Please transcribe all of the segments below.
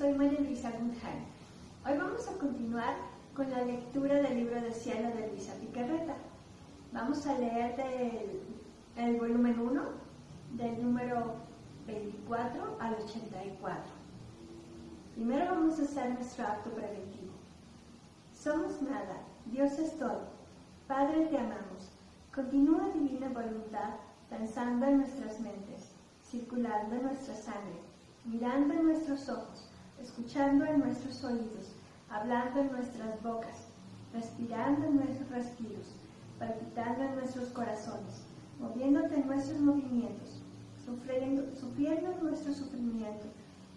soy María Luisa Gundheim. Hoy vamos a continuar con la lectura del libro del cielo de Luisa Picarreta. Vamos a leer el volumen 1, del número 24 al 84. Primero vamos a hacer nuestro acto preventivo. Somos nada, Dios es todo. Padre, te amamos. Continúa divina voluntad pensando en nuestras mentes, circulando en nuestra sangre, mirando en nuestros ojos, escuchando en nuestros oídos, hablando en nuestras bocas, respirando en nuestros respiros, palpitando en nuestros corazones, moviéndote en nuestros movimientos, sufriendo nuestro sufrimiento,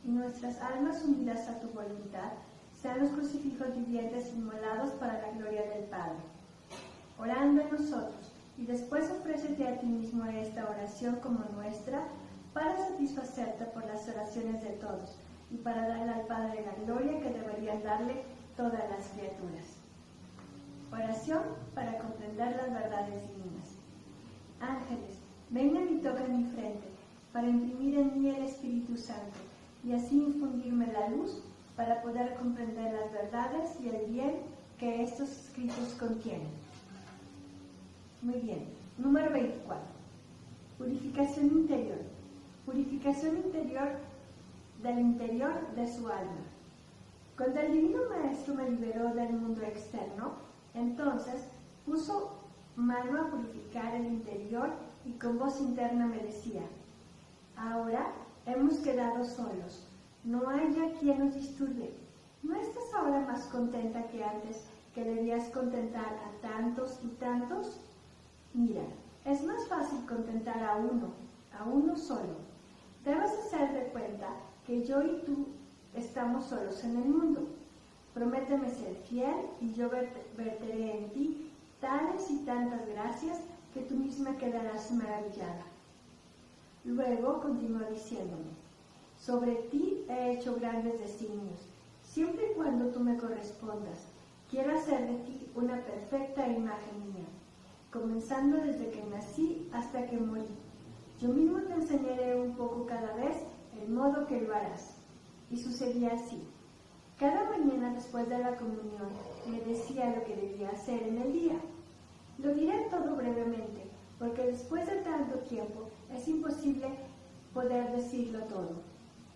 y nuestras almas unidas a tu voluntad sean los crucifijos vivientes inmolados para la gloria del Padre. Orando en nosotros, y después ofrécete a ti mismo esta oración como nuestra, para satisfacerte por las oraciones de todos, y para darle al Padre la gloria que deberían darle todas las criaturas. Oración para comprender las verdades divinas. Ángeles, vengan y toquen mi frente, para imprimir en mí el Espíritu Santo, y así infundirme la luz para poder comprender las verdades y el bien que estos escritos contienen. Muy bien. Número 24. Purificación interior. Purificación interior del interior de su alma. Cuando el Divino Maestro me liberó del mundo externo, entonces puso mano a purificar el interior y con voz interna me decía: ahora hemos quedado solos, no hay ya quien nos disturbe. ¿No estás ahora más contenta que antes, que debías contentar a tantos y tantos? Mira, es más fácil contentar a uno solo. Debes hacerte cuenta que yo y tú estamos solos en el mundo. Prométeme ser fiel y yo verteré en ti tales y tantas gracias que tú misma quedarás maravillada. Luego continuó diciéndome: sobre ti he hecho grandes designios, siempre y cuando tú me correspondas. Quiero hacer de ti una perfecta imagen mía, comenzando desde que nací hasta que morí. Yo mismo te enseñaré un poco cada vez el modo que lo harás. Y sucedía así. Cada mañana después de la comunión me decía lo que debía hacer en el día. Lo diré todo brevemente, porque después de tanto tiempo es imposible poder decirlo todo.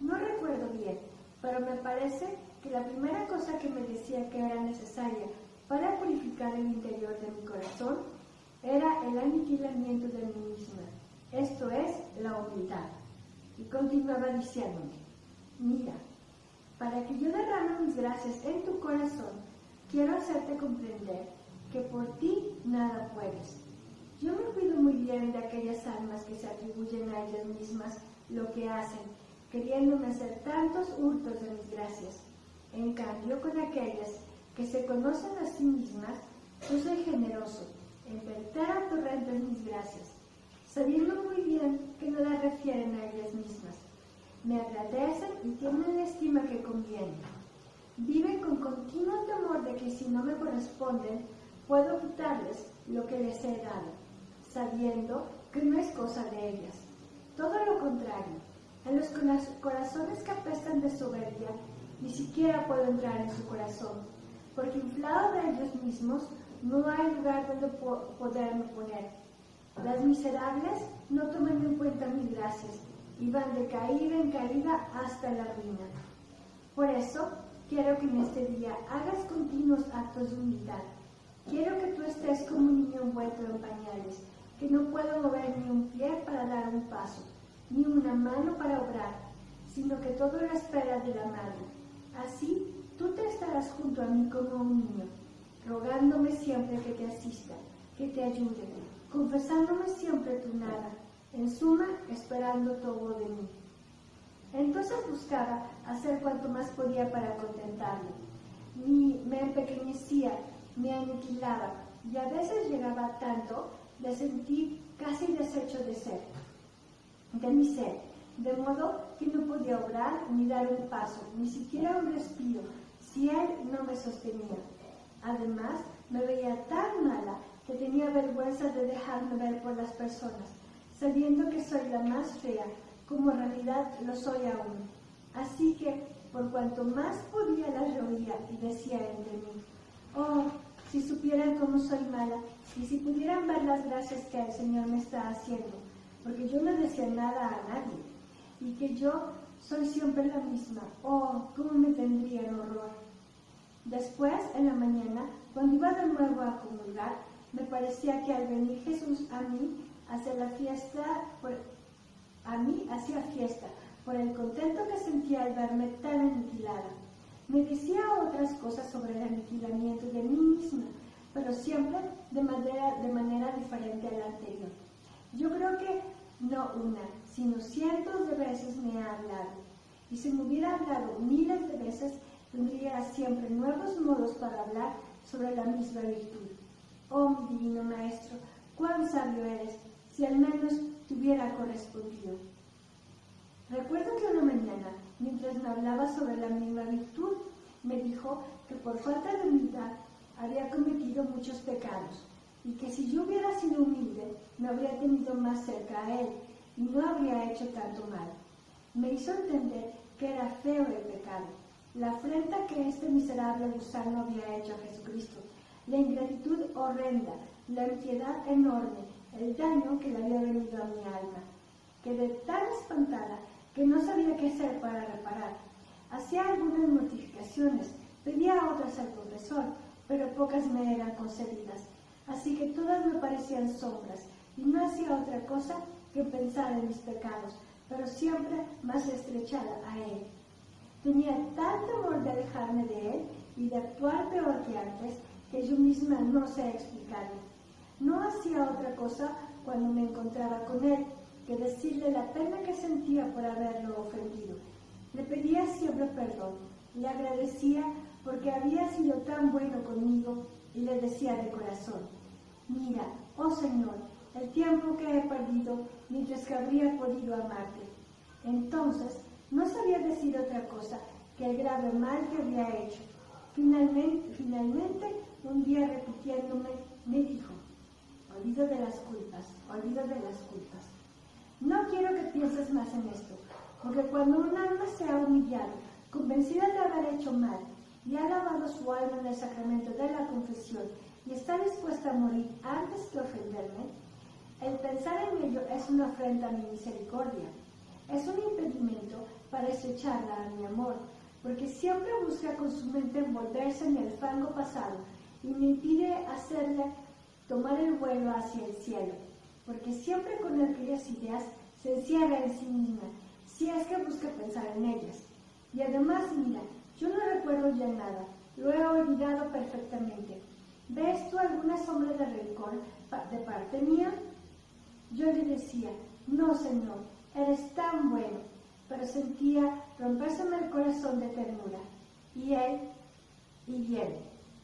No recuerdo bien, pero me parece que la primera cosa que me decía que era necesaria para purificar el interior de mi corazón era el aniquilamiento de mí misma, esto es, la humildad. Y continuaba diciéndome: mira, para que yo derrame mis gracias en tu corazón, quiero hacerte comprender que por ti nada puedes. Yo me cuido muy bien de aquellas almas que se atribuyen a ellas mismas lo que hacen, queriéndome hacer tantos hurtos de mis gracias. En cambio, con aquellas que se conocen a sí mismas, yo soy generoso, en verter a torrentes mis gracias, sabiendo muy bien que no las refieren a ellas mismas. Me agradecen y tienen la estima que conviene. Viven con continuo temor de que si no me corresponden, puedo quitarles lo que les he dado, sabiendo que no es cosa de ellas. Todo lo contrario, en los corazones que apestan de soberbia, ni siquiera puedo entrar en su corazón, porque inflado de ellos mismos, no hay lugar donde poderme poner. Las miserables no toman en cuenta mis gracias y van de caída en caída hasta la ruina. Por eso, quiero que en este día hagas continuos actos de humildad. Quiero que tú estés como un niño envuelto en pañales, que no puede mover ni un pie para dar un paso, ni una mano para obrar, sino que todo lo espera de la madre. Así, tú te estarás junto a mí como un niño, rogándome siempre que te asista, que te ayude, confesándome siempre tu nada, en suma, esperando todo de mí. Entonces buscaba hacer cuanto más podía para contentarlo. Me empequeñecía, me aniquilaba, y a veces llegaba a tanto de sentir casi deshecho de mi ser, de modo que no podía obrar ni dar un paso, ni siquiera un respiro, si él no me sostenía. Además, me veía tan mala que tenía vergüenza de dejarme ver por las personas, sabiendo que soy la más fea, como en realidad lo soy aún. Así que por cuanto más podía las reía y decía entre mí, oh, si supieran cómo soy mala y si pudieran ver las gracias que el Señor me está haciendo, porque yo no decía nada a nadie y que yo soy siempre la misma, oh, cómo me tendría en horror. Después, en la mañana, cuando iba de nuevo a comulgar, me parecía que al venir Jesús a mí hacía fiesta por el contento que sentía al verme tan aniquilada. Me decía otras cosas sobre el aniquilamiento de mí misma, pero siempre de manera diferente a la anterior. Yo creo que no una, sino cientos de veces me ha hablado. Y si me hubiera hablado miles de veces, tendría siempre nuevos modos para hablar sobre la misma virtud. Oh, mi divino Maestro, cuán sabio eres, si al menos te hubiera correspondido. Recuerdo que una mañana, mientras me hablaba sobre la misma virtud, me dijo que por falta de humildad había cometido muchos pecados y que si yo hubiera sido humilde, me habría tenido más cerca a él y no habría hecho tanto mal. Me hizo entender que era feo el pecado, la afrenta que este miserable gusano había hecho a Jesucristo, la ingratitud horrenda, la impiedad enorme, el daño que le había venido a mi alma. Quedé tan espantada que no sabía qué hacer para reparar. Hacía algunas mortificaciones, pedía otras al confesor, pero pocas me eran concedidas, así que todas me parecían sombras, y no hacía otra cosa que pensar en mis pecados, pero siempre más estrechada a él. Tenía tal temor de alejarme de él y de actuar peor que antes, que yo misma no sé explicarlo. No hacía otra cosa cuando me encontraba con él, que decirle la pena que sentía por haberlo ofendido. Le pedía siempre perdón, le agradecía porque había sido tan bueno conmigo y le decía de corazón, mira, oh Señor, el tiempo que he perdido mientras que habría podido amarte. Entonces, no sabía decir otra cosa que el grave mal que había hecho. Finalmente, un día repitiéndome, me dijo, olvido de las culpas. No quiero que pienses más en esto, porque cuando un alma se ha humillado, convencida de haber hecho mal, y ha lavado su alma en el sacramento de la confesión, y está dispuesta a morir antes que ofenderme, el pensar en ello es una afrenta a mi misericordia. Es un impedimento para estrecharla a mi amor, porque siempre busca con su mente envolverse en el fango pasado y me impide hacerle tomar el vuelo hacia el cielo, porque siempre con aquellas ideas se encierra en sí misma, si es que busca pensar en ellas. Y además, mira, yo no recuerdo ya nada, lo he olvidado perfectamente. ¿Ves tú alguna sombra de rencor de parte mía? Yo le decía, no, Señor, eres tan bueno, pero sentía rompérseme el corazón de ternura. Y él,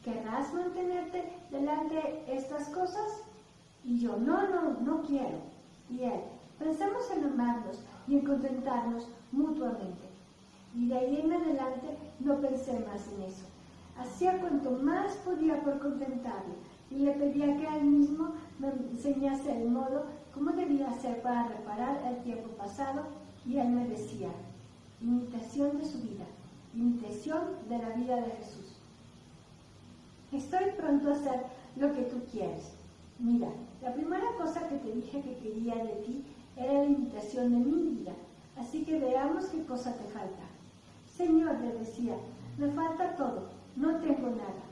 ¿querrás mantenerte delante de estas cosas? Y yo, no quiero. Y él, pensemos en amarnos y en contentarnos mutuamente. Y de ahí en adelante no pensé más en eso. Hacía cuanto más podía por contentarlo y le pedía que él mismo me enseñase el modo como debía hacer para reparar el tiempo pasado, y él me decía, imitación de su vida, imitación de la vida de Jesús. Estoy pronto a hacer lo que tú quieres. Mira, la primera cosa que te dije que quería de ti era la imitación de mi vida, así que veamos qué cosa te falta. Señor, le decía, me falta todo, no tengo nada.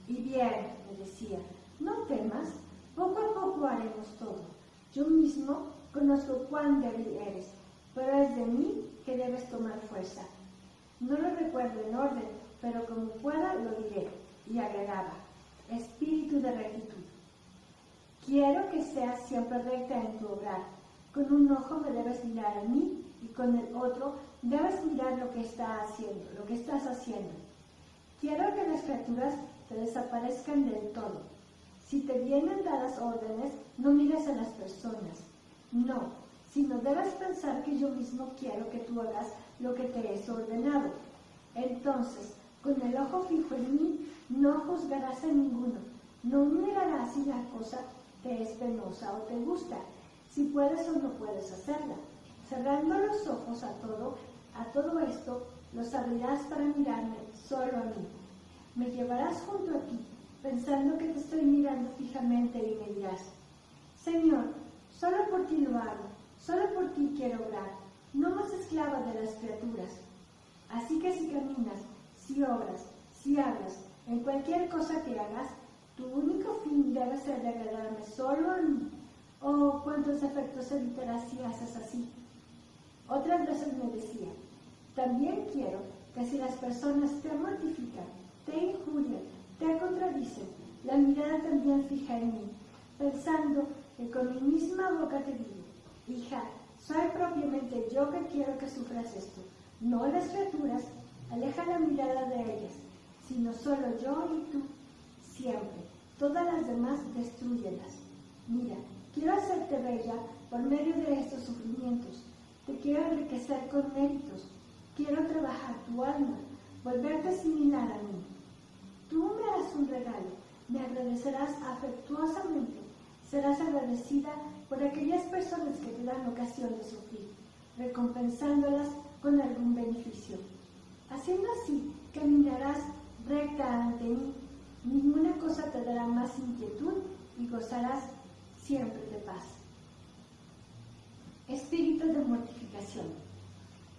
Y bien, me decía, no temas, poco a poco haremos todo. Yo mismo conozco cuán débil eres, pero es de mí que debes tomar fuerza. No lo recuerdo en orden, pero como pueda lo diré. Y agregaba, espíritu de rectitud. Quiero que seas siempre recta en tu obrar. Con un ojo me debes mirar a mí y con el otro debes mirar lo que estás haciendo. Quiero que las criaturas te desaparezcan del todo. Si te vienen dadas órdenes, no mires a las personas. No, sino debes pensar que yo mismo quiero que tú hagas lo que te es ordenado. Entonces, con el ojo fijo en mí, no juzgarás a ninguno, no mirarás si la cosa te es penosa o te gusta, si puedes o no puedes hacerla. Cerrando los ojos a todo esto los abrirás para mirarme solo a mí. Me llevarás junto a ti, pensando que te estoy mirando fijamente y me dirás, Señor, solo por ti lo hago, solo por ti quiero obrar, no más esclava de las criaturas. Así que si caminas, si obras, si hablas, en cualquier cosa que hagas, tu único fin debe ser de agradarme solo a mí. Oh, cuántos defectos evitarás si haces así. Otras veces me decía, también quiero que si las personas te mortifican, te injurian, te contradicen, la mirada también fija en mí, pensando que con mi misma boca te digo, hija, soy propiamente yo que quiero que sufras esto, no las criaturas, aleja la mirada de ellas, sino solo yo y tú, siempre, todas las demás destrúyelas. Mira, quiero hacerte bella por medio de estos sufrimientos, te quiero enriquecer con méritos, quiero trabajar tu alma, volverte similar a mí. Tú me harás un regalo, me agradecerás afectuosamente, serás agradecida por aquellas personas que te dan ocasión de sufrir, recompensándolas con algún beneficio. Haciendo así, caminarás recta ante mí, ninguna cosa te dará más inquietud y gozarás siempre de paz. Espíritu de mortificación.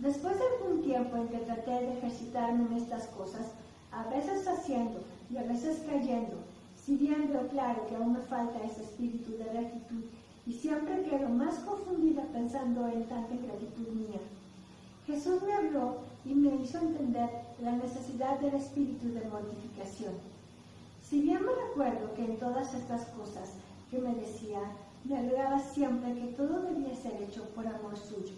Después de algún tiempo en que traté de ejercitarme en estas cosas, a veces haciendo y a veces cayendo, si bien veo claro que aún me falta ese espíritu de rectitud y siempre quedo más confundida pensando en tanta ingratitud mía, Jesús me habló y me hizo entender la necesidad del espíritu de mortificación. Si bien me recuerdo que en todas estas cosas que me decía, me agregaba siempre que todo debía ser hecho por amor suyo,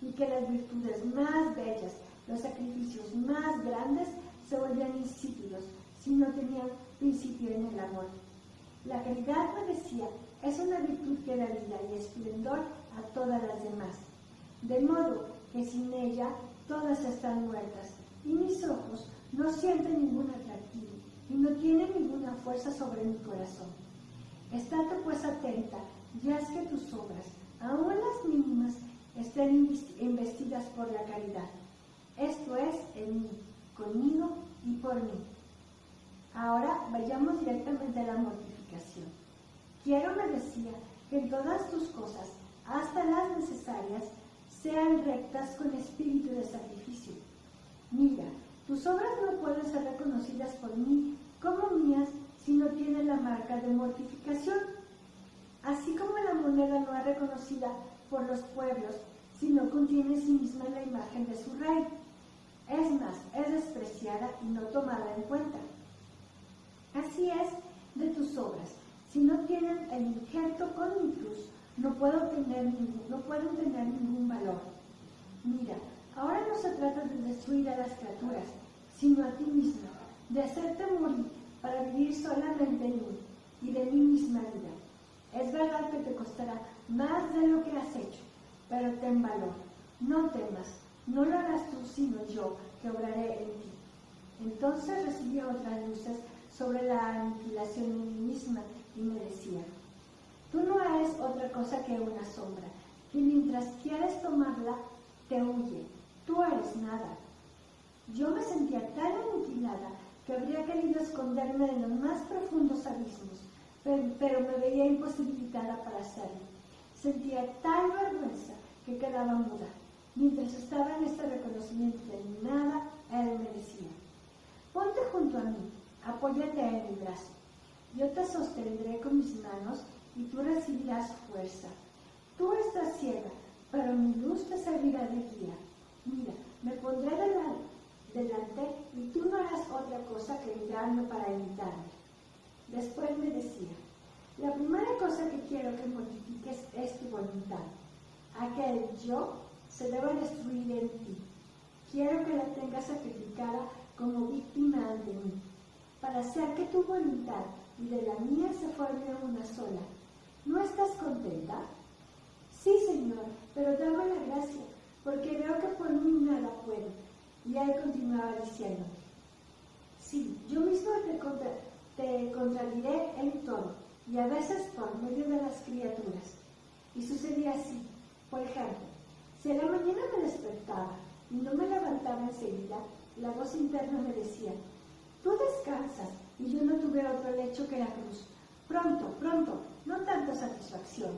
y que las virtudes más bellas, los sacrificios más grandes, se volvían insípidos si no tenían principio en el amor. La caridad, me decía, es una virtud que da vida y esplendor a todas las demás, de modo que sin ella todas están muertas, y mis ojos no sienten ningún atractivo, y no tienen ninguna fuerza sobre mi corazón. Estate pues atenta, y haz que tus obras, aun las mínimas, estén investidas por la caridad. Esto es en mí, conmigo y por mí. Ahora vayamos directamente a la mortificación. Quiero, me decía, que en todas tus cosas, hasta las necesarias, sean rectas con espíritu de sacrificio. Mira, tus obras no pueden ser reconocidas por mí como mías si no tienen la marca de mortificación, así como la moneda no es reconocida por los pueblos si no contiene en sí misma la imagen de su rey. Es más, es despreciada y no tomada en cuenta. Así es de tus obras. Si no tienen el injerto con mi cruz, no pueden tener ningún valor. Mira, ahora no se trata de destruir a las criaturas, sino a ti misma, de hacerte morir para vivir solamente en mí y de mí misma vida. Es verdad que te costará más de lo que has hecho, pero ten valor, no temas, no lo harás tú sino yo, que obraré en ti. Entonces recibía otras luces sobre la aniquilación en mí misma y me decía, tú no eres otra cosa que una sombra, que mientras quieres tomarla, te huye, tú eres nada. Yo me sentía tan aniquilada que habría querido esconderme en los más profundos abismos, pero me veía imposibilitada para hacerlo. Sentía tal vergüenza que quedaba muda. Mientras estaba en este reconocimiento de mi nada, él me decía, ponte junto a mí, apóyate en mi brazo. Yo te sostendré con mis manos y tú recibirás fuerza. Tú estás ciega, pero mi luz te servirá de guía. Mira, me pondré delante y tú no harás otra cosa que mirarme para imitarme. Después me decía, la primera cosa que quiero que mortifiques es tu voluntad. Aquel yo se debe destruir en ti. Quiero que la tengas sacrificada como víctima ante mí, para hacer que tu voluntad y de la mía se forme una sola. ¿No estás contenta? Sí, Señor, pero dame la gracia, porque veo que por mí nada puedo. Y él continuaba diciendo, sí, yo mismo te contradiré en todo, y a veces por medio de las criaturas. Y sucedía así. Por ejemplo, si a la mañana me despertaba y no me levantaba enseguida, la voz interna me decía: tú descansas, y yo no tuve otro lecho que la cruz. Pronto, pronto, no tanta satisfacción.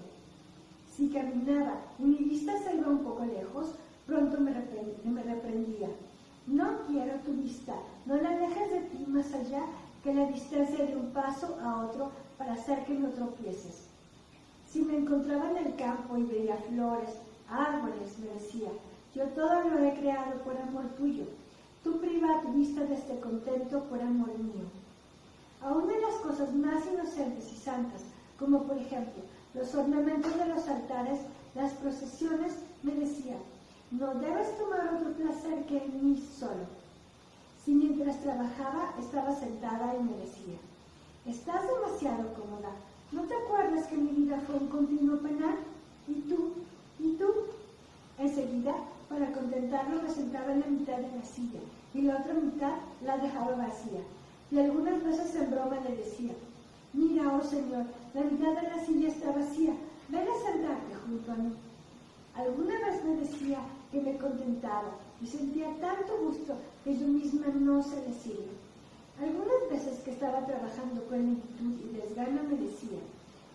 Si caminaba y mi vista se iba un poco lejos, pronto me reprendía. No quiero tu vista, no la dejes de ti más allá que la distancia de un paso a otro para hacer que no tropieces. Si me encontraba en el campo y veía flores, árboles, me decía: yo todo lo he creado por amor tuyo. Tú priva tu vista de este contento por amor mío. Aún en las cosas más inocentes y santas, como por ejemplo los ornamentos de los altares, las procesiones, me decía: no debes tomar otro placer que en mí solo. Si mientras trabajaba estaba sentada y me decía: estás demasiado cómoda, ¿no te acuerdas que mi vida fue un continuo penal? ¿Y tú? ¿Y tú? Enseguida, para contentarlo, me sentaba en la mitad de la silla y la otra mitad la dejaba vacía. Y algunas veces en broma le decía: mira, oh Señor, la mitad de la silla está vacía, ven a sentarte junto a mí. Alguna vez me decía que me contentaba y sentía tanto gusto que yo misma no sé decirlo. Algunas veces que estaba trabajando con lentitud y desgana me decía: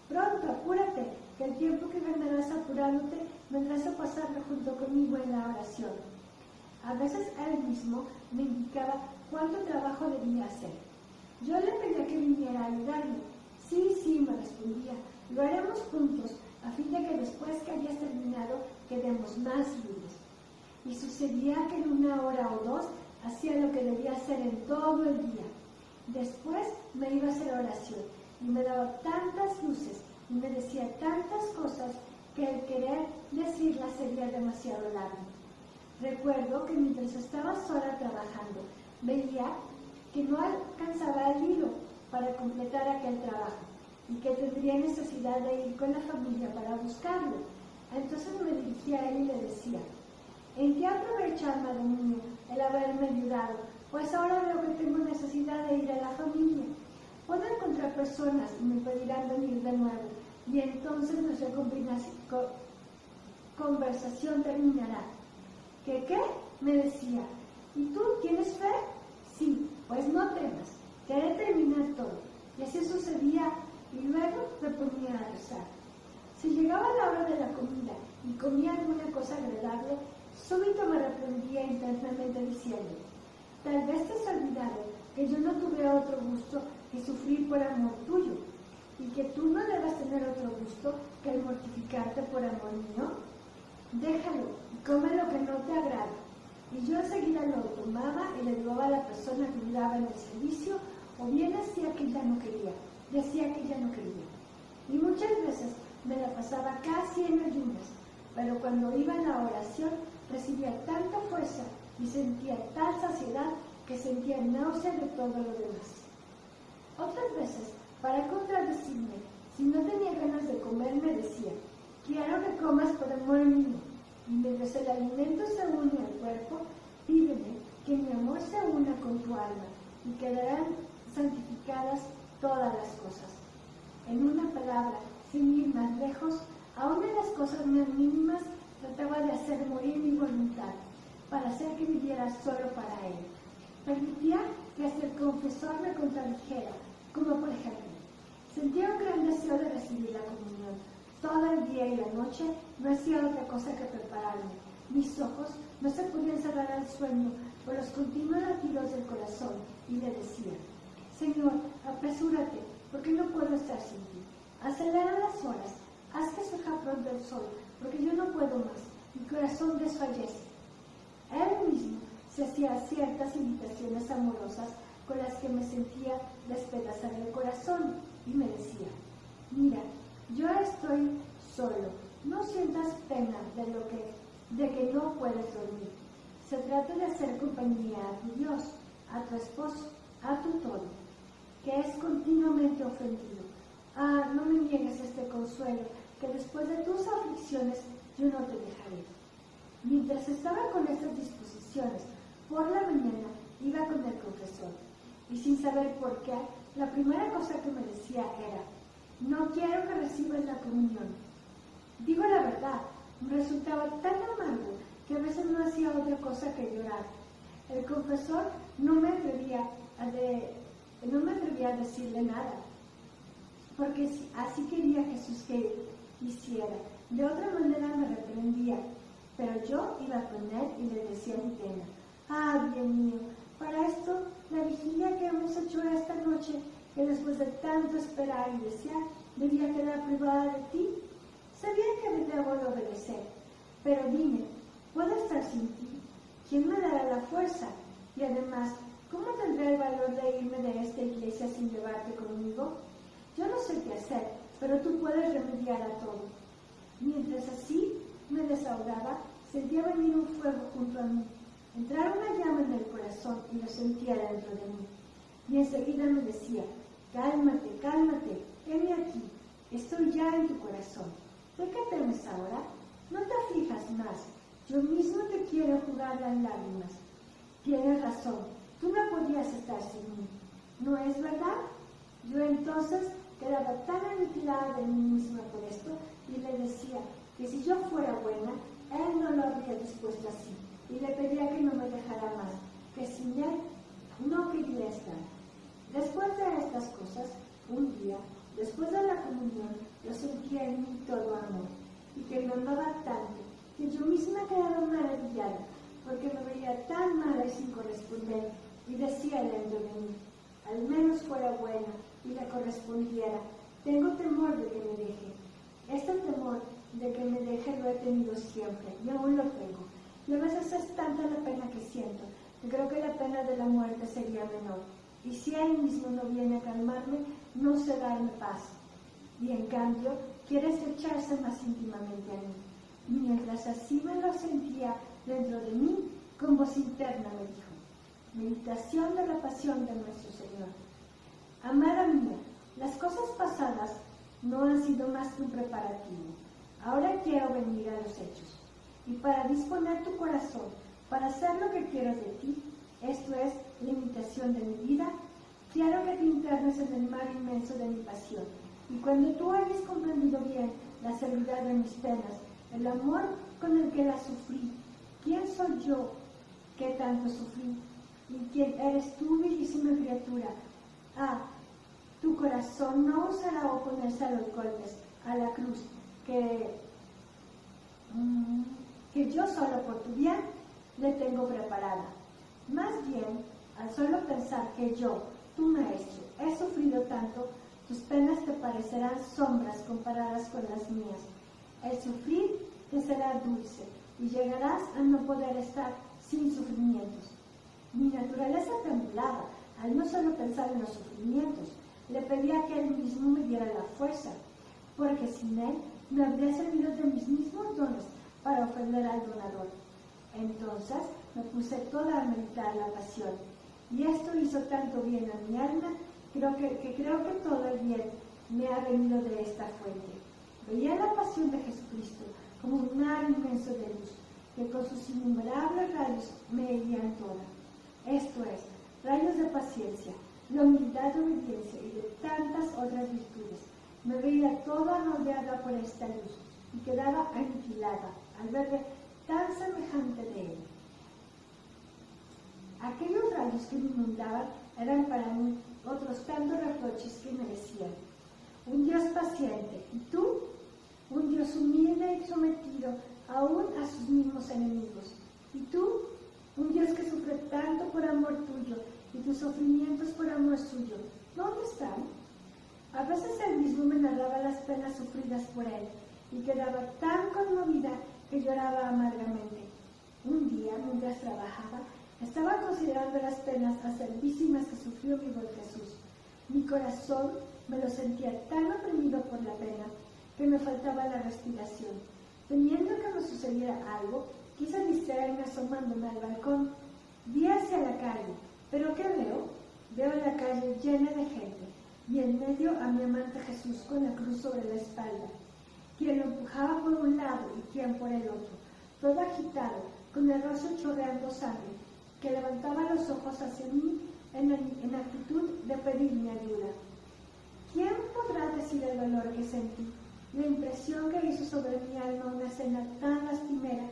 pronto, apúrate, que el tiempo que ganarás apurándote vendrás a pasarlo junto conmigo en la oración. A veces él mismo me indicaba cuánto trabajo debía hacer. Yo le pedía que viniera a ayudarme. Sí, sí, me respondía, lo haremos juntos, a fin de que después que hayas terminado quedemos más libres. Y sucedía que en 1 hora o 2 hacía lo que debía hacer en todo el día. Después me iba a hacer oración y me daba tantas luces y me decía tantas cosas que el querer decirlas sería demasiado largo. Recuerdo que mientras estaba sola trabajando, veía que no alcanzaba el hilo para completar aquel trabajo y que tendría necesidad de ir con la familia para buscarlo. Entonces me dirigía a él y le decía: ¿en qué aprovecha, amado mío, el haberme ayudado? Pues ahora veo que tengo necesidad de ir a la familia. Puedo encontrar personas y me pedirán venir de nuevo, y entonces nuestra conversación terminará. ¿Qué? Me decía. ¿Y tú tienes fe? Sí, pues no temas, que haré terminar todo. Y así sucedía, y luego me ponía a rezar. Si llegaba la hora de la comida y comía alguna cosa agradable, súbito me reprendía internamente diciendo: tal vez te has olvidado que yo no tuve otro gusto que sufrir por amor tuyo, y que tú no debas tener otro gusto que el mortificarte por amor mío. Déjalo y come lo que no te agrada. Y yo enseguida lo tomaba y le llevaba a la persona que ayudaba en el servicio, o bien decía que ya no quería. Y muchas veces me la pasaba casi en ayunas, pero cuando iba a la oración recibía tanta fuerza y sentía tal saciedad que sentía náusea de todo lo demás. Otras veces, para contradecirme, si no tenía ganas de comer, me decía: quiero que comas por amor mío, y mientras el alimento se une al cuerpo, pídeme que mi amor se una con tu alma, y quedarán santificadas todas las cosas. En una palabra, sin ir más lejos, aún en las cosas más mínimas, trataba de hacer morir mi voluntad, para hacer que viviera solo para él. Permitía que hasta el confesor me contradijera, como por ejemplo: sentía un gran deseo de recibir la comunión. Todo el día y la noche no hacía otra cosa que prepararme. Mis ojos no se podían cerrar al sueño por los continuos latidos del corazón, y le decía: Señor, apresúrate, porque no puedo estar sin ti. Acelera las horas, haz que surja pronto el sol, porque yo no puedo más, mi corazón desfallece. Él mismo se hacía ciertas invitaciones amorosas con las que me sentía despedazar el corazón, y me decía: mira, yo estoy solo, no sientas pena de que no puedes dormir. Se trata de hacer compañía a tu Dios, a tu esposo, a tu todo, que es continuamente ofendido. Ah, no me niegues este consuelo, que después de tus aflicciones yo no te dejaré. Mientras estaba con estas disposiciones, por la mañana iba con el confesor, y sin saber por qué, la primera cosa que me decía era: no quiero que recibas la comunión. Digo la verdad, me resultaba tan amargo que a veces no hacía otra cosa que llorar. El confesor no me atrevía a decirle nada, porque así quería Jesús que hiciera. De otra manera me reprendía, pero yo iba con él y le decía a mi pena: ¡ah, bien mío! Para esto, la vigilia que hemos hecho esta noche, que después de tanto esperar y desear, debía quedar privada de ti. Sabía que me debo obedecer, pero dime, ¿puedo estar sin ti? ¿Quién me dará la fuerza? Y además, ¿cómo tendré el valor de irme de esta iglesia sin llevarte conmigo? Yo no sé qué hacer, pero tú puedes remediar a todo. Mientras así me desahogaba, sentía venir un fuego junto a mí, entrar una llama en el corazón y lo sentía dentro de mí. Y enseguida me decía: cálmate, cálmate, heme aquí, estoy ya en tu corazón. ¿De qué temes ahora? No te aflijas más, yo mismo te quiero jugar las lágrimas. Tienes razón, tú no podías estar sin mí, ¿no es verdad? Yo entonces quedaba tan aniquilada de mí misma por esto y le decía que si yo fuera buena, él no lo habría dispuesto así, y le pedía que no me dejara más, que sin él no quería estar. Después de estas cosas, un día, después de la comunión, yo sentía en mí todo amor, y que me amaba tanto, que yo misma quedaba maravillada, porque me veía tan mala y sin corresponder, y decía dentro de mí: al menos fuera buena y le correspondiera. Tengo temor de que me deje. Este temor de que me deje lo he tenido siempre, y aún lo tengo. Y a veces es tanta la pena que siento, que creo que la pena de la muerte sería menor. Y si él mismo no viene a calmarme, no sé darme paz. Y en cambio, quiere estrecharse más íntimamente a mí. Y mientras así me lo sentía dentro de mí, con voz interna me dijo: meditación de la pasión de nuestro Señor. Amada mía, las cosas pasadas no han sido más que un preparativo. Ahora quiero venir a los hechos. Y para disponer tu corazón, para hacer lo que quiero de ti, esto es, la imitación de mi vida, quiero que te internes en el mar inmenso de mi pasión. Y cuando tú hayas comprendido bien la severidad de mis penas, el amor con el que las sufrí, ¿quién soy yo que tanto sufrí? ¿Y quién eres tú, bellísima criatura? Ah, tu corazón no osará oponerse a los golpes, a la cruz, que yo solo por tu bien le tengo preparada. Más bien, al solo pensar que yo, tu maestro, he sufrido tanto, tus penas te parecerán sombras comparadas con las mías. El sufrir te será dulce y llegarás a no poder estar sin sufrimientos. Mi naturaleza temblaba al no solo pensar en los sufrimientos. Le pedía que él mismo me diera la fuerza, porque sin él me habría servido de mis mismos dones para ofender al donador. Entonces me puse toda a meditar la pasión, y esto hizo tanto bien a mi alma, creo que todo el bien me ha venido de esta fuente. Veía la pasión de Jesucristo como un mar inmenso de luz, que con sus innumerables rayos me herían toda. Esto es, rayos de paciencia, la humildad de obediencia y de tantas otras virtudes. Me veía toda rodeada por esta luz y quedaba aniquilada al verme tan semejante de él. Aquellos rayos que me inundaban eran para mí otros tantos reproches que merecían. Un Dios paciente, ¿y tú? Un Dios humilde y sometido aún a sus mismos enemigos. ¿Y tú? Un Dios que sufre tanto por amor tuyo y tus sufrimientos por amor suyo. ¿Dónde están? A veces él mismo me narraba las penas sufridas por él y quedaba tan conmovida que lloraba amargamente. Un día, mientras trabajaba, estaba considerando las penas acervísimas que sufrió mi buen Jesús. Mi corazón me lo sentía tan oprimido por la pena que me faltaba la respiración. Temiendo que me sucediera algo, quise distraerme asomándome al balcón. Vi hacia la calle, pero ¿qué veo? Veo la calle llena de gente, y en medio a mi amante Jesús con la cruz sobre la espalda, quien lo empujaba por un lado y quien por el otro, todo agitado, con el rostro chorreando sangre, que levantaba los ojos hacia mí en actitud de pedirme ayuda. ¿Quién podrá decir el dolor que sentí, la impresión que hizo sobre mi alma una escena tan lastimera?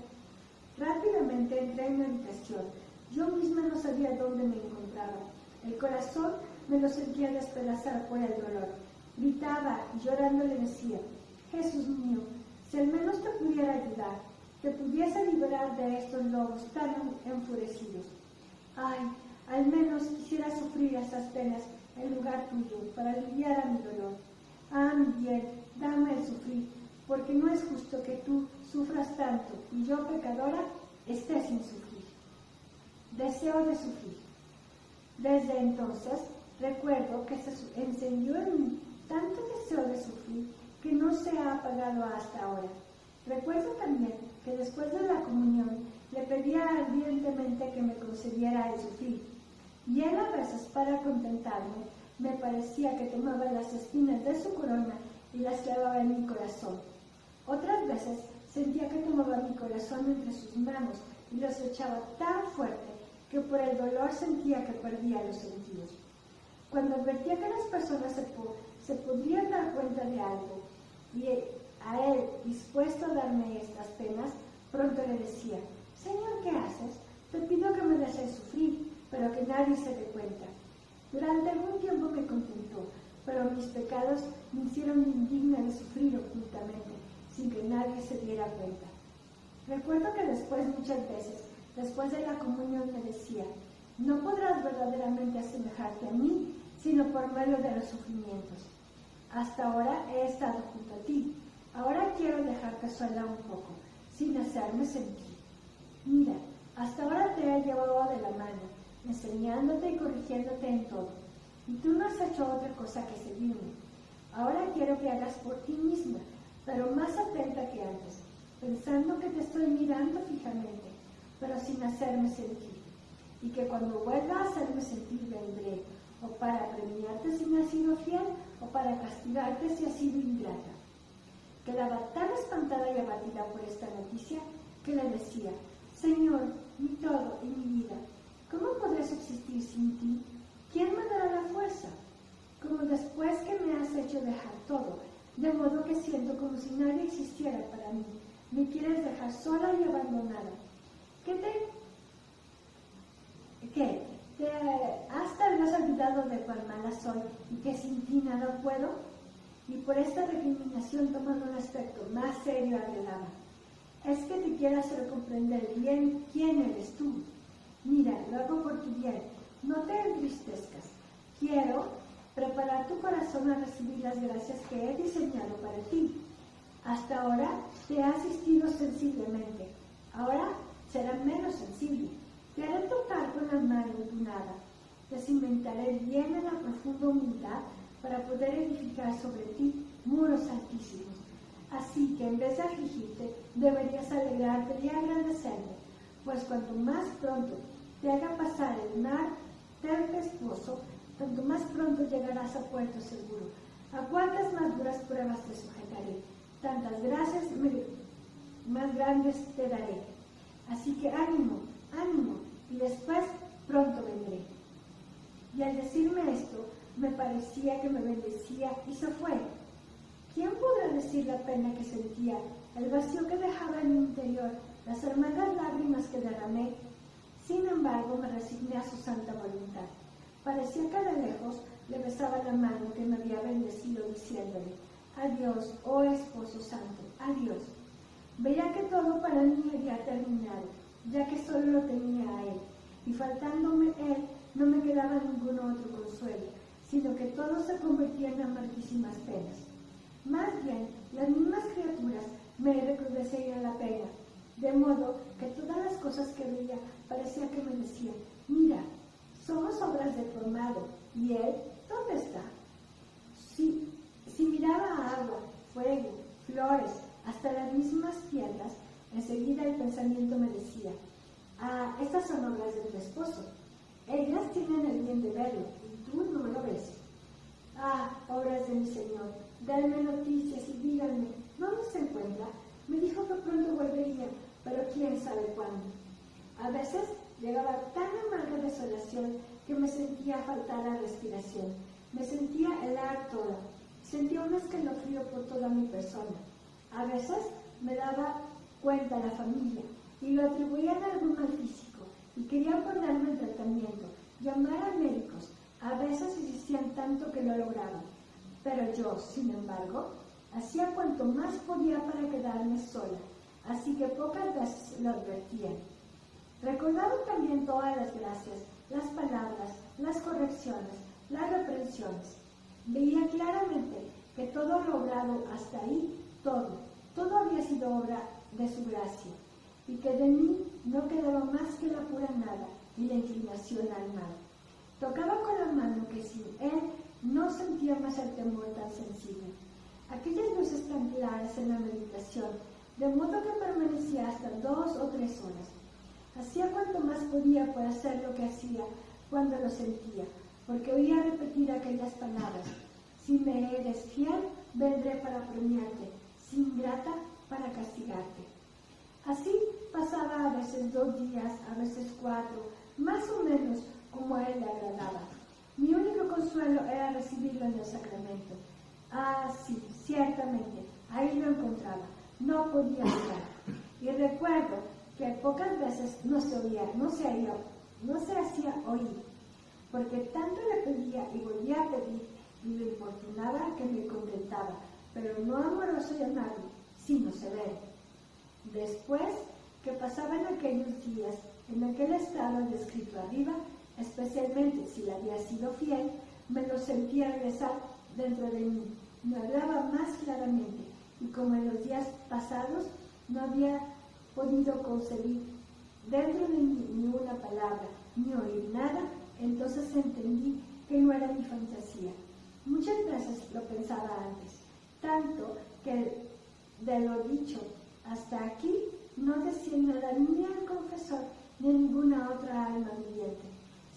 Rápidamente entré en mi habitación. Yo misma no sabía dónde me encontraba. El corazón me lo sentía despedazar por el dolor. Gritaba y llorando le decía: Jesús mío, si al menos te pudiera ayudar, te pudiese liberar de estos lobos tan enfurecidos. Ay, al menos quisiera sufrir esas penas en lugar tuyo, para aliviar a mi dolor. Ah, mi bien, dame el sufrir, porque no es justo que tú sufras tanto y yo, pecadora, esté sin sufrir. Deseo de sufrir. Desde entonces, recuerdo que se encendió en mí tanto deseo de sufrir que no se ha apagado hasta ahora. Recuerdo también que después de la comunión le pedía ardientemente que me concediera el sufrir, y él a veces, para contentarme, me parecía que tomaba las espinas de su corona y las clavaba en mi corazón. Otras veces sentía que tomaba mi corazón entre sus manos y los echaba tan fuerte que por el dolor sentía que perdía los sentidos. Cuando advertía que las personas se podrían dar cuenta de algo, y a él dispuesto a darme estas penas, pronto le decía: Señor, ¿qué haces? Te pido que me dejes sufrir, pero que nadie se dé cuenta. Durante algún tiempo me contentó, pero mis pecados me hicieron indigna de sufrir ocultamente, sin que nadie se diera cuenta. Recuerdo que después, muchas veces, después de la comunión, me decía: no podrás verdaderamente asemejarte a mí, sino por medio de los sufrimientos. Hasta ahora he estado junto a ti, ahora quiero dejarte sola un poco, sin hacerme sentir. Mira, hasta ahora te he llevado de la mano, enseñándote y corrigiéndote en todo, y tú no has hecho otra cosa que seguirme. Ahora quiero que hagas por ti misma, pero más atenta que antes, pensando que te estoy mirando fijamente, pero sin hacerme sentir, y que cuando vuelva a hacerme sentir vendré, o para premiarte si me has sido fiel, o para castigarte si has sido ingrata. Quedaba tan espantada y abatida por esta noticia que le decía: Señor, mi todo y mi vida, ¿cómo podré subsistir sin ti? ¿Quién me dará la fuerza? Como después que me has hecho dejar todo, de modo que siento como si nadie existiera para mí, me quieres dejar sola y abandonada. ¿Hasta has olvidado de cuán mala soy y que sin ti nada puedo? Y por esta recriminación tomando un aspecto más serio agregaba: es que te quiero hacer comprender bien quién eres tú. Mira, lo hago por tu bien, no te entristezcas. Quiero preparar tu corazón a recibir las gracias que he diseñado para ti. Hasta ahora te he asistido sensiblemente, ahora será menos sensible. Te haré tocar con la mano empinada. Te cimentaré bien en la profunda humildad para poder edificar sobre ti muros altísimos. Así que en vez de afligirte, deberías alegrarte y agradecerme, pues cuanto más pronto te haga pasar el mar tempestuoso, tanto más pronto llegarás a puerto seguro. A cuantas más duras pruebas te sujetaré, tantas gracias más grandes te daré. Así que ánimo, ánimo, y después pronto vendré. Y al decirme esto, me parecía que me bendecía y se fue. ¿Quién podrá decir la pena que sentía, el vacío que dejaba en mi interior, las amargas lágrimas que derramé? Sin embargo, me resigné a su santa voluntad. Parecía que de lejos le besaba la mano que me había bendecido, diciéndole: adiós, oh esposo santo, adiós. Veía que todo para mí había terminado, ya que solo lo tenía a él, y faltándome él, no me quedaba ningún otro consuelo, sino que todo se convertía en amarguísimas penas. Más bien, las mismas criaturas me recrudecían la pena, de modo que todas las cosas que veía parecía que me decían: mira, somos obras de tu amado, y él, ¿dónde está? Si miraba agua, fuego, flores, hasta las mismas piedras, enseguida el pensamiento me decía: ah, estas son obras de tu esposo. Ellas tienen el bien de verlo, y tú no lo ves. Ah, obras de mi Señor, denme noticias y díganme, ¿dónde se encuentra? Me dijo que pronto volvería, pero quién sabe cuándo. A veces llegaba tan amarga desolación que me sentía faltar la respiración. Me sentía helar toda, sentía un escalofrío por toda mi persona. A veces me daba cuenta la familia, y lo atribuían a algún mal físico y querían ponerme en tratamiento, llamar a médicos. A veces insistían tanto que lo lograban, pero yo, sin embargo, hacía cuanto más podía para quedarme sola, así que pocas veces lo advertían. Recordaba también todas las gracias, las palabras, las correcciones, las reprensiones. Veía claramente que todo lo obrado hasta ahí, todo había sido obra de su gracia, y que de mí no quedaba más que la pura nada y la inclinación al mal. Tocaba con la mano que sin él no sentía más el temor tan sensible. Aquellas luces tan claras en la meditación, de modo que permanecía hasta 2 o 3 horas. Hacía cuanto más podía por hacer lo que hacía cuando lo sentía, porque oía repetir aquellas palabras: si me eres fiel, vendré para premiarte, si ingrata, para castigarte. Así pasaba a veces 2 días, a veces 4, más o menos como a él le agradaba. Mi único consuelo era recibirlo en el sacramento. Ah, sí, ciertamente, ahí lo encontraba, no podía hablar. Y recuerdo que pocas veces no se hacía oír, porque tanto le pedía y volvía a pedir y lo importunaba que me contentaba, pero no amoroso y amable, sino severo. Después que pasaban aquellos días en aquel estado descrito arriba, especialmente si le había sido fiel, me lo sentía regresar dentro de mí, me hablaba más claramente, y como en los días pasados no había podido concebir dentro de mí ni una palabra, ni oír nada, entonces entendí que no era mi fantasía. Muchas veces lo pensaba antes, tanto que de lo dicho hasta aquí no decía nada ni al confesor ni a ninguna otra alma viviente.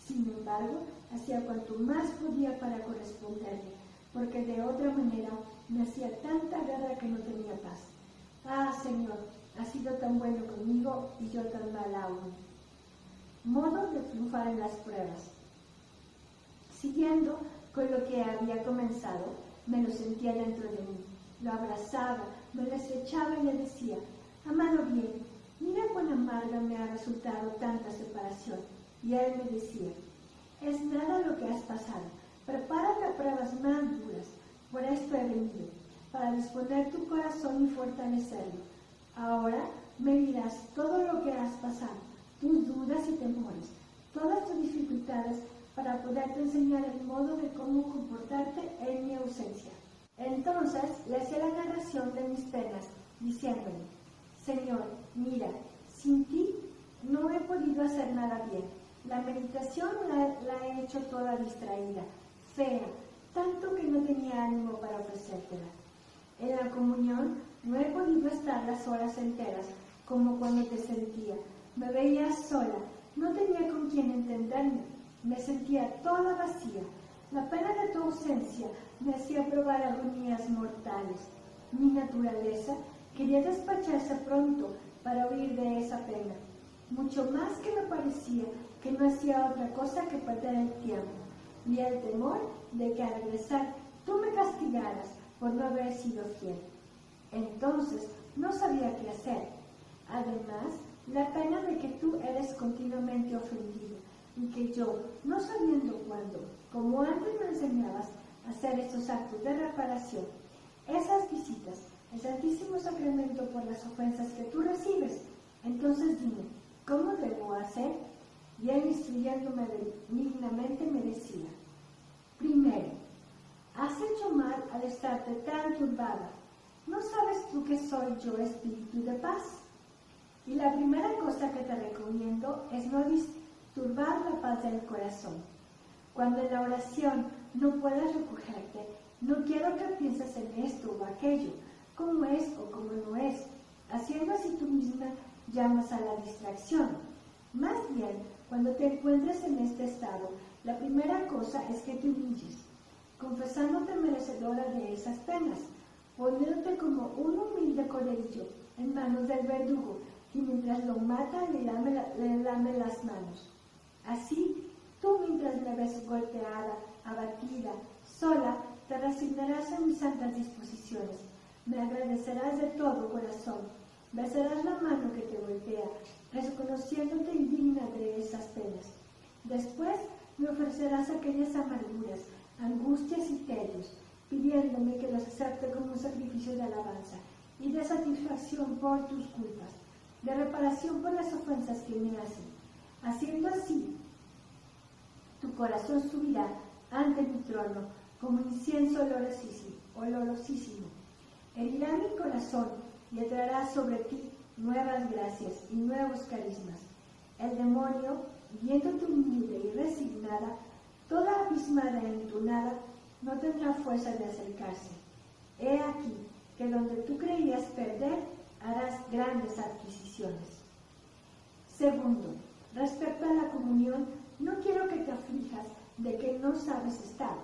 Sin embargo, hacía cuanto más podía para corresponderle, porque de otra manera me hacía tanta guerra que no tenía paz. Ah, Señor, has sido tan bueno conmigo y yo tan mal aún. Modo de triunfar en las pruebas. Siguiendo con lo que había comenzado, me lo sentía dentro de mí. Lo abrazaba, me lo estrechaba y le decía: amado bien, mira cuán amarga me ha resultado tanta separación. Y él me decía: es nada lo que has pasado, prepárate a pruebas más duras, por esto he venido, para disponer tu corazón y fortalecerlo. Ahora me dirás todo lo que has pasado, tus dudas y temores, todas tus dificultades, para poderte enseñar el modo de cómo comportarte en mi ausencia. Entonces le hacía la narración de mis penas, diciéndole: Señor, mira, sin ti no he podido hacer nada bien. La meditación la he hecho toda distraída, fea, tanto que no tenía ánimo para ofrecértela. En la comunión no he podido estar las horas enteras, como cuando te sentía. Me veía sola, no tenía con quién entenderme, me sentía toda vacía. La pena de tu ausencia me hacía probar agonías mortales. Mi naturaleza quería despacharse pronto para huir de esa pena, mucho más que me parecía que no hacía otra cosa que perder el tiempo, y el temor de que al regresar tú me castigaras por no haber sido fiel. Entonces no sabía qué hacer. Además, la pena de que tú eres continuamente ofendido, y que yo, no sabiendo cuándo, como antes me enseñabas a hacer estos actos de reparación, esas visitas, el Santísimo Sacramento por las ofensas que tú recibes, entonces dime, ¿cómo debo hacer? Y él, instruyéndome benignamente, me decía: primero, has hecho mal al estarte tan turbada. ¿No sabes tú que soy yo espíritu de paz? Y la primera cosa que te recomiendo es no disturbar la paz del corazón. Cuando en la oración no puedes recogerte, no quiero que pienses en esto o aquello, cómo es o cómo no es, haciendo así tú misma llamas a la distracción. Más bien, cuando te encuentres en este estado, la primera cosa es que te humilles, confesándote merecedora de esas penas, poniéndote como un humilde corderillo en manos del verdugo, que mientras lo mata le lame las manos. Así, tú mientras me ves golpeada, abatida, sola, te resignarás a mis santas disposiciones, me agradecerás de todo corazón, Besarás la mano que te golpea, reconociéndote indigna de esas penas. Después me ofrecerás aquellas amarguras, angustias y tedios, pidiéndome que los acepte como un sacrificio de alabanza y de satisfacción por tus culpas, de reparación por las ofensas que me hacen. Haciendo así, tu corazón subirá ante mi trono como incienso olorosísimo. Herirá mi corazón y traerá sobre ti nuevas gracias y nuevos carismas. El demonio, viéndote humilde y resignada, toda abismada en tu nada, no tendrá fuerza de acercarse. He aquí que donde tú creías perder, harás grandes adquisiciones. Segundo, respecto a la comunión, no quiero que te aflijas de que no sabes estar.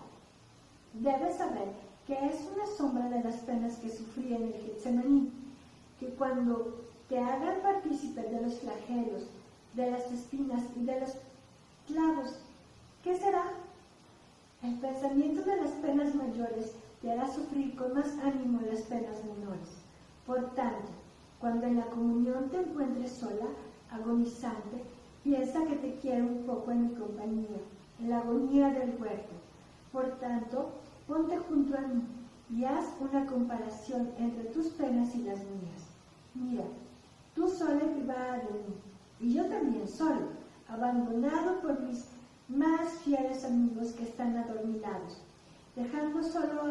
Debes saber que es una sombra de las penas que sufrí en el Getsemaní, que cuando te hagan partícipe de los flagelos, de las espinas y de los clavos, ¿qué será? El pensamiento de las penas mayores te hará sufrir con más ánimo las penas menores. Por tanto, cuando en la comunión te encuentres sola, agonizante, piensa que te quiero un poco en mi compañía, en la agonía del huerto. Por tanto, ponte junto a mí y haz una comparación entre tus penas y las mías. Mira, tú sola y privada de mí, y yo también solo, abandonado por mis más fieles amigos que están adormilados, dejado solo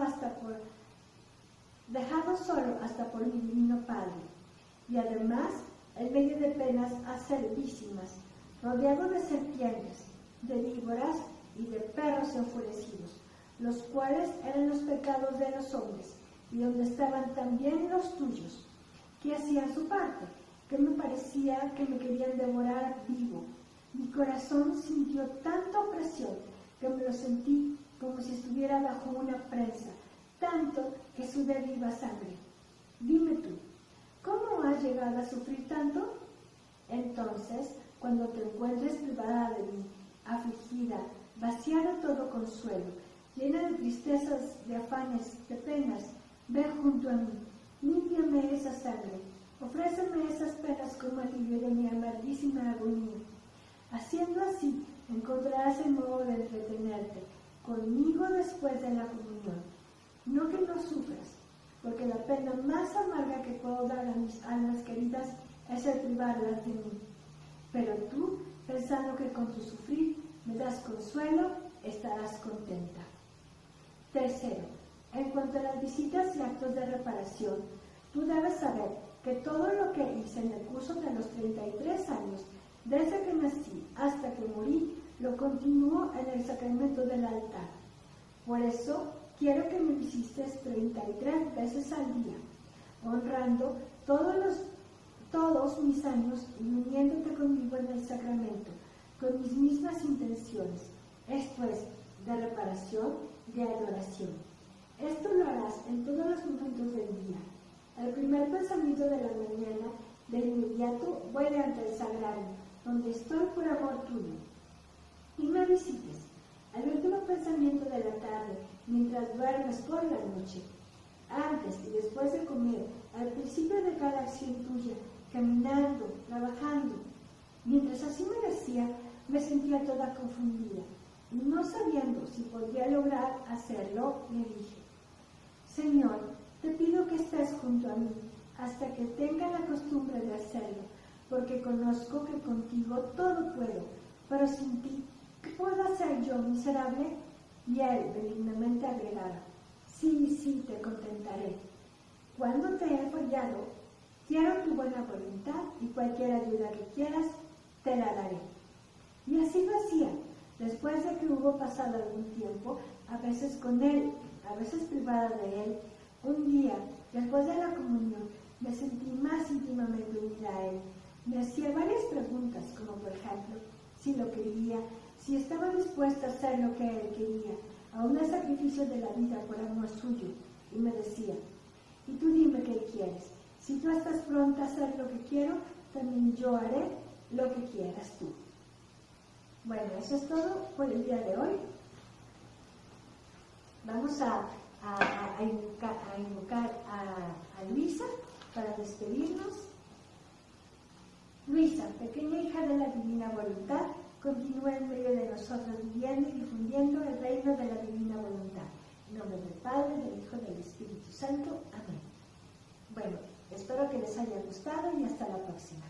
hasta por mi divino Padre, y además en medio de penas acerbísimas, rodeado de serpientes, de víboras y de perros enfurecidos, los cuales eran los pecados de los hombres, y donde estaban también los tuyos, que hacían su parte, que me parecía que me querían devorar vivo. Mi corazón sintió tanta opresión que me lo sentí como si estuviera bajo una prensa, tanto que sudé viva sangre. Dime tú, ¿cómo has llegado a sufrir tanto? Entonces, cuando te encuentres privada de mí, afligida, vaciada de todo consuelo, llena de tristezas, de afanes, de penas, ve junto a mí, límpiame esa sangre, ofréceme esas penas como alivio de mi amarguísima agonía. Haciendo así, encontrarás el modo de entretenerte conmigo después de la comunión. No que no sufras, porque la pena más amarga que puedo dar a mis almas queridas es el privarlas de mí. Pero tú, pensando que con tu sufrir me das consuelo, estarás contenta. Tercero, en cuanto a las visitas y actos de reparación, tú debes saber que todo lo que hice en el curso de los 33 años, desde que nací hasta que morí, lo continúo en el sacramento del altar. Por eso, quiero que me visites 33 veces al día, honrando todos mis años y uniéndote conmigo en el sacramento, con mis mismas intenciones, esto es, de reparación, de adoración. Esto lo harás en todos los momentos del día. Al primer pensamiento de la mañana, de inmediato vuelve ante el sagrario, donde estoy por amor tuyo, y me visites. Al último pensamiento de la tarde, mientras duermes por la noche, antes y después de comer, al principio de cada acción tuya, caminando, trabajando. Mientras así me decía, me sentía toda confundida, y no sabiendo si podía lograr hacerlo, le dije: Señor, te pido que estés junto a mí, hasta que tenga la costumbre de hacerlo, porque conozco que contigo todo puedo, pero sin ti, ¿qué puedo hacer yo, miserable? Y él benignamente agregaba: sí, te contentaré. Cuando te he fallado, quiero tu buena voluntad y cualquier ayuda que quieras, te la daré. Y así lo hacía, después de que hubo pasado algún tiempo, a veces con él, a veces privada de él. Un día, después de la comunión, me sentí más íntimamente unida a él. Me hacía varias preguntas, como por ejemplo, si lo quería, si estaba dispuesta a hacer lo que él quería, aun el sacrificio de la vida por amor suyo, y me decía: y tú dime qué quieres, si tú estás pronta a hacer lo que quiero, también yo haré lo que quieras tú. Bueno, eso es todo por el día de hoy. Vamos a invocar a Luisa para despedirnos. Luisa, pequeña hija de la divina voluntad, continúa en medio de nosotros viviendo y difundiendo el reino de la divina voluntad. En nombre del Padre, del Hijo y del Espíritu Santo. Amén. Bueno, espero que les haya gustado y hasta la próxima.